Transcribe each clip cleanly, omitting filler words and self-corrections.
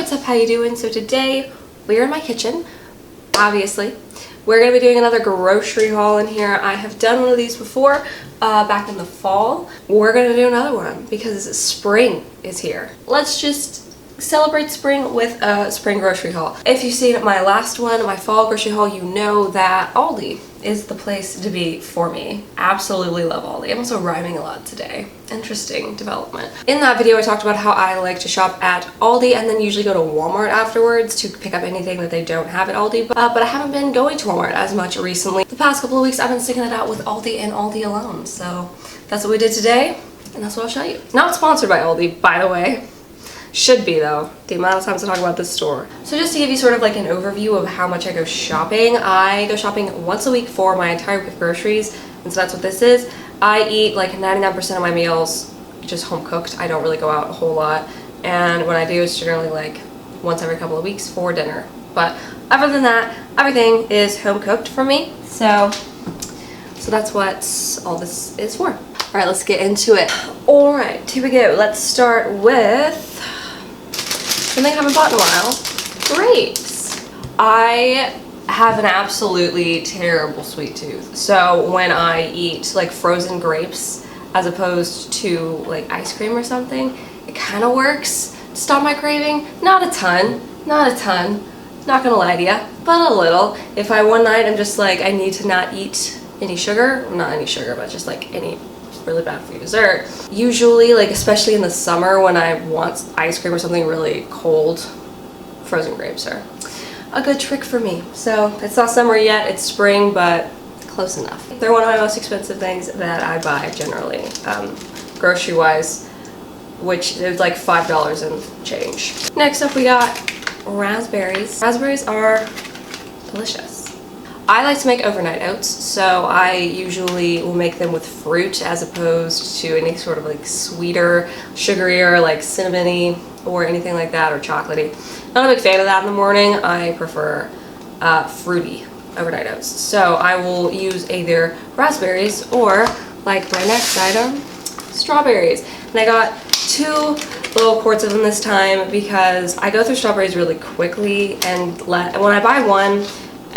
what's up, how you doing? So today we're in my kitchen, obviously. We're going to be doing another grocery haul in here. I have done one of these before, back in the fall. We're going to do another one because spring is here. Let's just celebrate spring with a spring grocery haul. If you've seen my last one, my fall grocery haul, you know that Aldi is the place to be for me. Absolutely love Aldi. I'm also rhyming a lot today. Interesting development. In that video I talked about how I like to shop at Aldi and then usually go to Walmart afterwards to pick up anything that they don't have at Aldi, but I haven't been going to Walmart as much recently. The past couple of weeks I've been sticking it out with Aldi and Aldi alone, so that's what we did today and that's what I'll show you. Not sponsored by Aldi, by the way. Should be though, the amount of times I talk about this store. So just to give you sort of like an overview of how much I go shopping, I go shopping once a week for my entire week of groceries, and so that's what this is. I eat like 99% of my meals just home cooked. I don't really go out a whole lot, and when I do it's generally like once every couple of weeks for dinner. But other than that, everything is home cooked for me, so that's what all this is for. Alright, let's get into it. Alright, here we go. Let's start with something I haven't bought in a while. Grapes. I have an absolutely terrible sweet tooth. So when I eat like frozen grapes as opposed to like ice cream or something, it kind of works to stop my craving. Not a ton, not gonna lie to you, but a little. If one night I'm just like, I need to not eat any sugar, not any sugar, but just like any really bad for you dessert. Usually, like especially in the summer when I want ice cream or something really cold, frozen grapes are a good trick for me. So it's not summer yet, it's spring, but close enough. They're one of my most expensive things that I buy generally, grocery wise, which is like $5 and change. Next up we got raspberries. Raspberries are delicious. I like to make overnight oats, so I usually will make them with fruit as opposed to any sort of like sweeter, sugarier, like cinnamony or anything like that, or chocolatey. Not a big fan of that in the morning. I prefer fruity overnight oats. So I will use either raspberries or, like my next item, strawberries. And I got 2 little quarts of them this time because I go through strawberries really quickly, and when I buy one,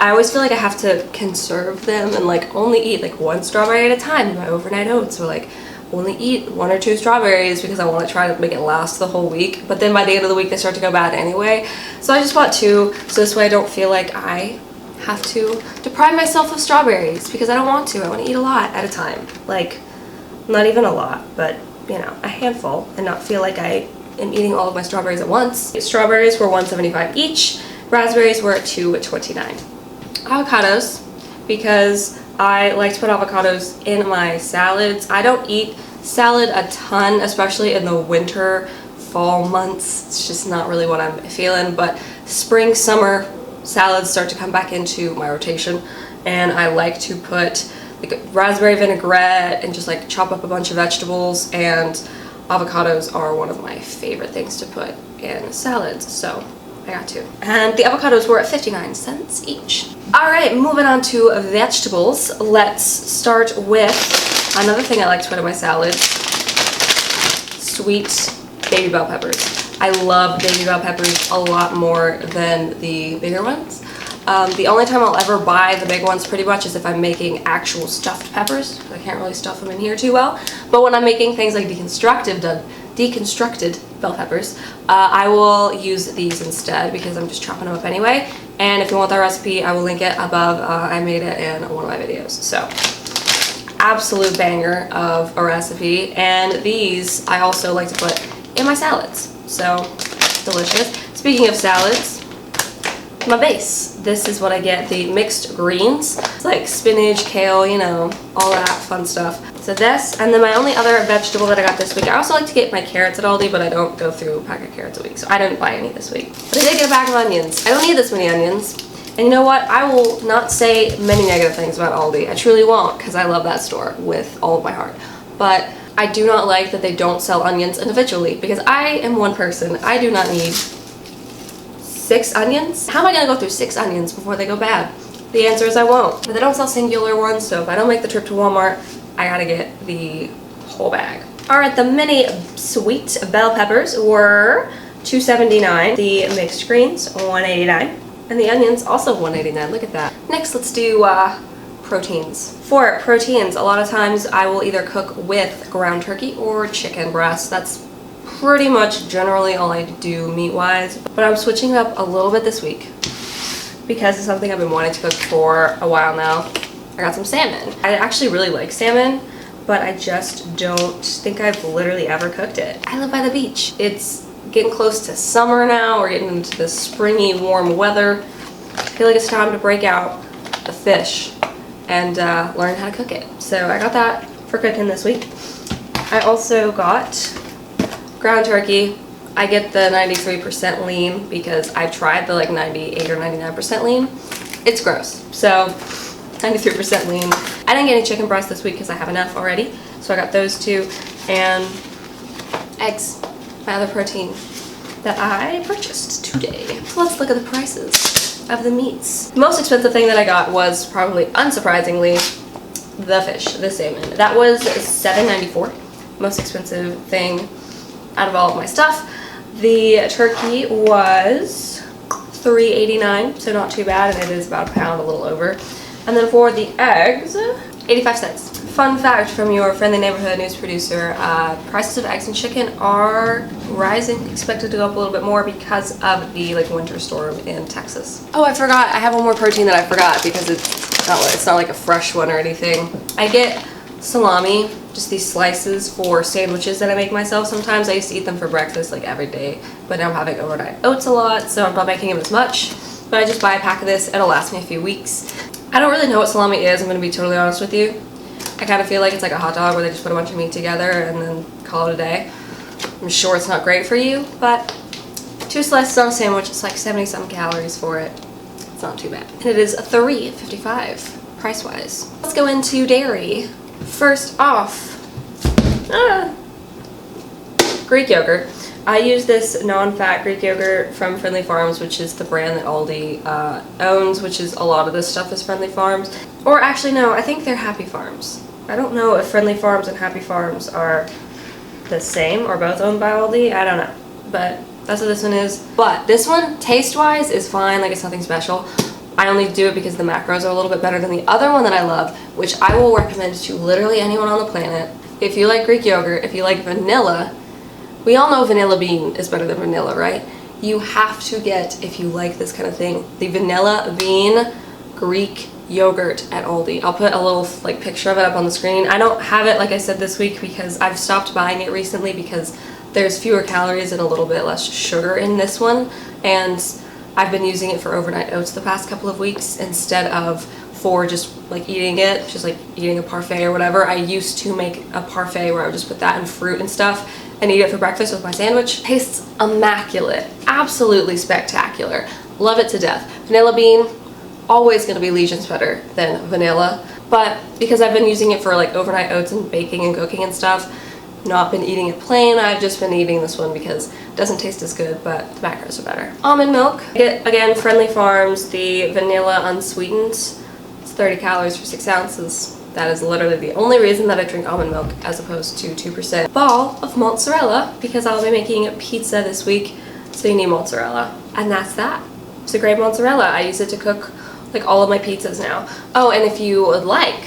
I always feel like I have to conserve them and like only eat like 1 strawberry at a time in my overnight oats, or like only eat 1 or 2 strawberries because I want to try to make it last the whole week. But then by the end of the week they start to go bad anyway. So I just bought 2, so this way I don't feel like I have to deprive myself of strawberries, because I don't want to. I want to eat a lot at a time. Like, not even a lot, but you know, a handful, and not feel like I am eating all of my strawberries at once. Strawberries were $1.75 each. Raspberries were $2.29. Avocados, because I like to put avocados in my salads. I don't eat salad a ton, especially in the winter, fall months. It's just not really what I'm feeling, but spring, summer salads start to come back into my rotation, and I like to put like raspberry vinaigrette and just like chop up a bunch of vegetables, and avocados are one of my favorite things to put in salads, so I got 2. And the avocados were at 59 cents each. Alright, moving on to vegetables. Let's start with another thing I like to put in my salads. Sweet baby bell peppers. I love baby bell peppers a lot more than the bigger ones. The only time I'll ever buy the big ones pretty much is if I'm making actual stuffed peppers. I can't really stuff them in here too well. But when I'm making things like deconstructed bell peppers, I will use these instead because I'm just chopping them up anyway. And if you want that recipe, I will link it above. I made it in one of my videos. So, absolute banger of a recipe. And these I also like to put in my salads. So, delicious. Speaking of salads, my base. This is what I get, the mixed greens. It's like spinach, kale, you know, all that fun stuff. So this, and then my only other vegetable that I got this week, I also like to get my carrots at Aldi, but I don't go through a pack of carrots a week, so I didn't buy any this week. But I did get a bag of onions. I don't need this many onions. And you know what? I will not say many negative things about Aldi. I truly won't, because I love that store with all of my heart. But I do not like that they don't sell onions individually, because I am one person. I do not need 6 onions? How am I gonna go through 6 onions before they go bad? The answer is I won't. But they don't sell singular ones, so if I don't make the trip to Walmart, I gotta get the whole bag. Alright, the mini sweet bell peppers were $2.79. The mixed greens, $1.89. And the onions, also $1.89. Look at that. Next, let's do proteins. For proteins, a lot of times I will either cook with ground turkey or chicken breast. That's pretty much generally all I do meat-wise. But I'm switching it up a little bit this week because it's something I've been wanting to cook for a while now. I got some salmon. I actually really like salmon, but I just don't think I've literally ever cooked it. I live by the beach. It's getting close to summer now. We're getting into the springy, warm weather. I feel like it's time to break out the fish and learn how to cook it. So I got that for cooking this week. I also got ground turkey. I get the 93% lean because I've tried the like 98 or 99% lean. It's gross. So 93% lean. I didn't get any chicken breast this week because I have enough already. So I got those two, and eggs, my other protein that I purchased today. So let's look at the prices of the meats. The most expensive thing that I got was probably, unsurprisingly, the fish, the salmon. That was $7.94. Most expensive thing out of all of my stuff. The turkey was $3.89, so not too bad, and it is about a pound, a little over. And then for the eggs, 85 cents. Fun fact from your friendly neighborhood news producer, prices of eggs and chicken are rising, expected to go up a little bit more because of the winter storm in Texas. Oh, I forgot, I have one more protein that I forgot because it's not like a fresh one or anything. I get salami, just these slices for sandwiches that I make myself sometimes. I used to eat them for breakfast like every day, but now I'm having overnight oats a lot, so I'm not making them as much. But I just buy a pack of this, it'll last me a few weeks. I don't really know what salami is, I'm gonna be totally honest with you. I kind of feel like it's like a hot dog where they just put a bunch of meat together and then call it a day. I'm sure it's not great for you, but 2 slices on a sandwich, it's like 70-some calories for it. It's not too bad. And it is $3.55 price-wise. Let's go into dairy. First off, Greek yogurt. I use this non-fat Greek yogurt from Friendly Farms, which is the brand that Aldi owns, which is a lot of this stuff is Friendly Farms. Or actually, no, I think they're Happy Farms. I don't know if Friendly Farms and Happy Farms are the same or both owned by Aldi. I don't know, but that's what this one is. But this one, taste-wise, is fine. Like, it's nothing special. I only do it because the macros are a little bit better than the other one that I love, which I will recommend to literally anyone on the planet. If you like Greek yogurt, if you like vanilla, we all know vanilla bean is better than vanilla, right? You have to get, if you like this kind of thing, the vanilla bean Greek yogurt at Aldi. I'll put a little picture of it up on the screen. I don't have it, like I said, this week because I've stopped buying it recently because there's fewer calories and a little bit less sugar in this one, and I've been using it for overnight oats the past couple of weeks instead of for just eating it, just like eating a parfait or whatever. I used to make a parfait where I would just put that in fruit and stuff and eat it for breakfast with my sandwich. Tastes immaculate, absolutely spectacular. Love it to death. Vanilla bean, always gonna be legions better than vanilla, but because I've been using it for overnight oats and baking and cooking and stuff, not been eating it plain, I've just been eating this one because it doesn't taste as good, but the macros are better. Almond milk, again, Friendly Farms, the vanilla unsweetened. It's 30 calories for 6 ounces. That is literally the only reason that I drink almond milk as opposed to 2%. Ball of mozzarella, because I'll be making a pizza this week, so you need mozzarella. And that's that. It's a great mozzarella. I use it to cook all of my pizzas now. Oh, and if you would like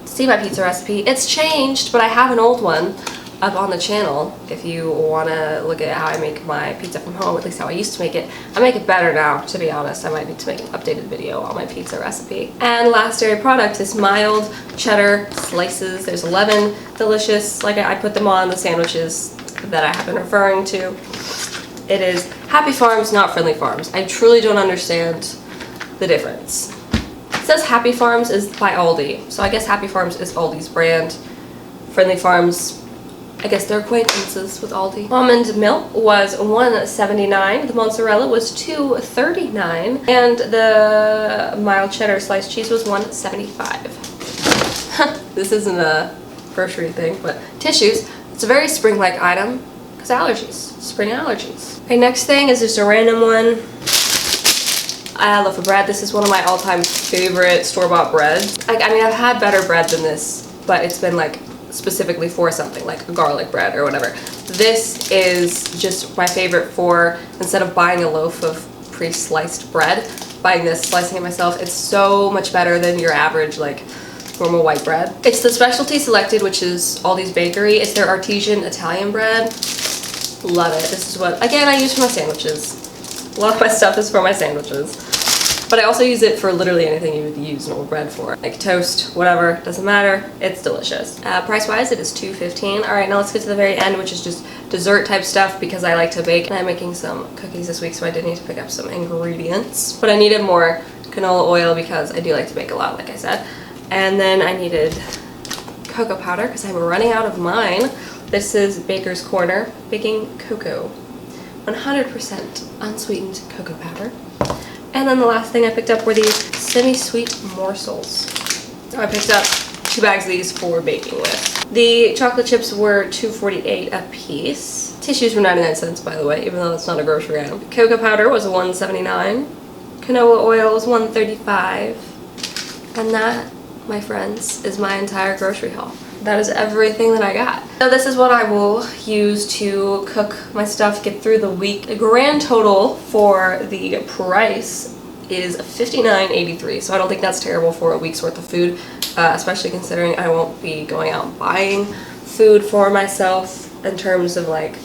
to see my pizza recipe, it's changed, but I have an old one up on the channel if you want to look at how I make my pizza from home, at least how I used to make it. I make it better now, to be honest. I might need to make an updated video on my pizza recipe. And last dairy product is mild cheddar slices. There's 11, delicious. I put them on the sandwiches that I have been referring to. It is Happy Farms, not Friendly Farms. I truly don't understand the difference. It says Happy Farms is by Aldi, so I guess Happy Farms is Aldi's brand. Friendly Farms, I guess they're acquaintances with Aldi. Almond milk was $1.79. The mozzarella was $2.39, and the mild cheddar sliced cheese was $1.75. This isn't a grocery thing, but tissues. It's a very spring-like item because allergies, spring allergies. Okay, next thing is just a random one. I love bread. This is one of my all-time favorite store-bought breads. I mean, I've had better bread than this, but it's been specifically for something like a garlic bread or whatever. This is just my favorite for, instead of buying a loaf of pre-sliced bread, buying this, slicing it myself. It's so much better than your average like normal white bread. It's the Specialty Selected, which is Aldi's bakery. It's their Artesian Italian bread. Love it. This is what, again, I use for my sandwiches. A lot of my stuff is for my sandwiches. But I also use it for literally anything you would use normal bread for. Like toast, whatever, doesn't matter. It's delicious. Price-wise, it is $2.15. All right, now let's get to the very end, which is just dessert type stuff because I like to bake. And I'm making some cookies this week, so I did need to pick up some ingredients. But I needed more canola oil because I do like to bake a lot, like I said. And then I needed cocoa powder because I'm running out of mine. This is Baker's Corner baking cocoa. 100% unsweetened cocoa powder. And then the last thing I picked up were these semi-sweet morsels. I picked up 2 bags of these for baking with. The chocolate chips were $2.48 a piece. Tissues were 99 cents, by the way, even though it's not a grocery item. Cocoa powder was $1.79. Canola oil was $1.35. And that, my friends, is my entire grocery haul. That is everything that I got. So this is what I will use to cook my stuff, get through the week. The grand total for the price is $59.83, so I don't think that's terrible for a week's worth of food, especially considering I won't be going out and buying food for myself in terms of like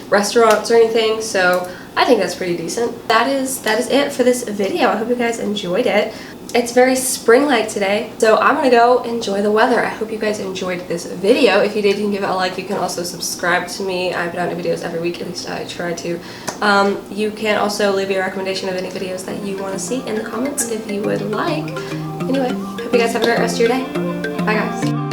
restaurants or anything, so I think that's pretty decent. That is it for this video. I hope you guys enjoyed it. It's very spring-like today, so I'm gonna go enjoy the weather. I hope you guys enjoyed this video. If you did, you can give it a like. You can also subscribe to me. I put out new videos every week, at least I try to. You can also leave me a recommendation of any videos that you want to see in the comments if you would like. Anyway, hope you guys have a great rest of your day. Bye guys.